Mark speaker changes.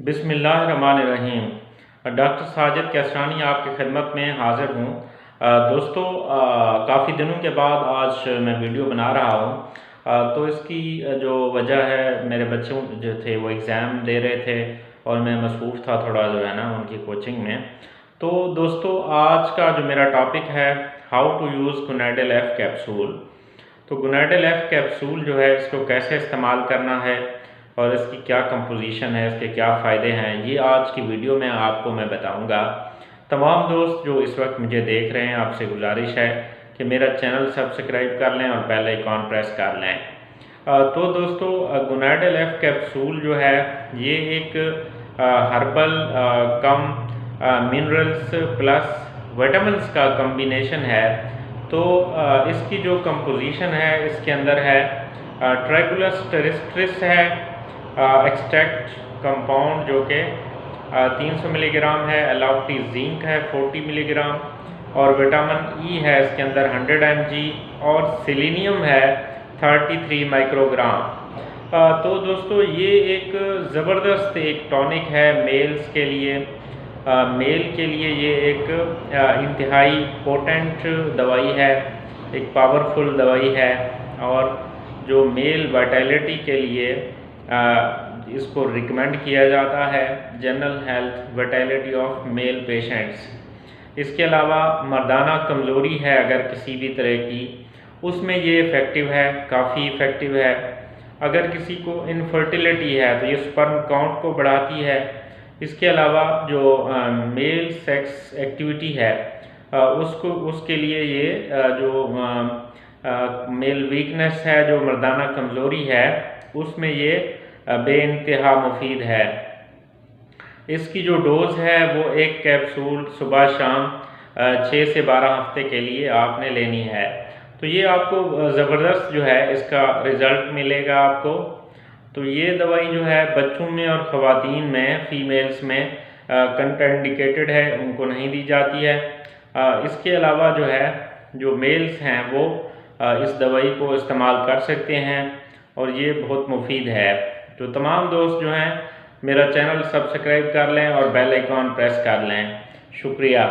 Speaker 1: बिस्मिल्लाहिर्रहमानिर्रहीम। डॉक्टर साजिद कैसरानी आपकी खिदमत में हाज़िर हूँ। दोस्तों, काफ़ी दिनों के बाद आज मैं वीडियो बना रहा हूँ। तो इसकी जो वजह है, मेरे बच्चों जो थे वो एग्ज़ाम दे रहे थे और मैं मसरूफ़ था थोड़ा जो है ना उनकी कोचिंग में। तो दोस्तों, आज का जो मेरा टॉपिक है, हाउ टू यूज़ गुनाइडेल एफ कैप्सूल। तो गुनाइडेल एफ कैप्सूल जो है, इसको कैसे इस्तेमाल करना है और इसकी क्या कंपोजिशन है, इसके क्या फ़ायदे हैं, ये आज की वीडियो में आपको मैं बताऊंगा। तमाम दोस्त जो इस वक्त मुझे देख रहे हैं, आपसे गुजारिश है कि मेरा चैनल सब्सक्राइब कर लें और बेल आइकॉन प्रेस कर लें। तो दोस्तों, गुनाइडेल एफ कैप्सूल जो है, ये एक हर्बल कम मिनरल्स प्लस विटामिन्स का कम्बिनेशन है। तो इसकी जो कंपोजिशन है, इसके अंदर है ट्रैगुलस टेरिस्ट्रिस है, एक्सट्रैक्ट कंपाउंड जो कि 300 मिलीग्राम है, एलाउटी जिंक है 40 मिलीग्राम और विटामिन ई है इसके अंदर 100 mg और सेलेनियम है 33 माइक्रोग्राम। तो दोस्तों, ये एक ज़बरदस्त एक टॉनिक है मेल्स के लिए। मेल के लिए ये एक इंतहाई पोटेंट दवाई है, एक पावरफुल दवाई है और जो मेल वाइटैलिटी के लिए इसको रिकमेंड किया जाता है, general health vitality of male patients. इसके अलावा मर्दाना कमज़ोरी है अगर किसी भी तरह की, उसमें ये इफ़ेक्टिव है, काफ़ी इफ़ेक्टिव है। अगर किसी को इनफर्टिलिटी है तो ये स्पर्म काउंट को बढ़ाती है। इसके अलावा जो मेल सेक्स एक्टिविटी है उसके लिए ये जो मेल वीकनेस है, जो मर्दाना कमज़ोरी है, उसमें ये बेइंतहा मुफीद है। इसकी जो डोज़ है वो एक कैप्सूल सुबह शाम 6 से 12 हफ्ते के लिए आपने लेनी है। तो ये आपको ज़बरदस्त जो है इसका रिज़ल्ट मिलेगा आपको। तो ये दवाई जो है बच्चों में और ख़वातीन में, फ़ीमेल्स में कंट्राइंडिकेटेड है, उनको नहीं दी जाती है। इसके अलावा जो है, जो मेल्स हैं वो इस दवाई को इस्तेमाल कर सकते हैं और ये बहुत मुफीद है। तो तमाम दोस्त जो हैं, मेरा चैनल सब्सक्राइब कर लें और बेल आइकॉन प्रेस कर लें। शुक्रिया।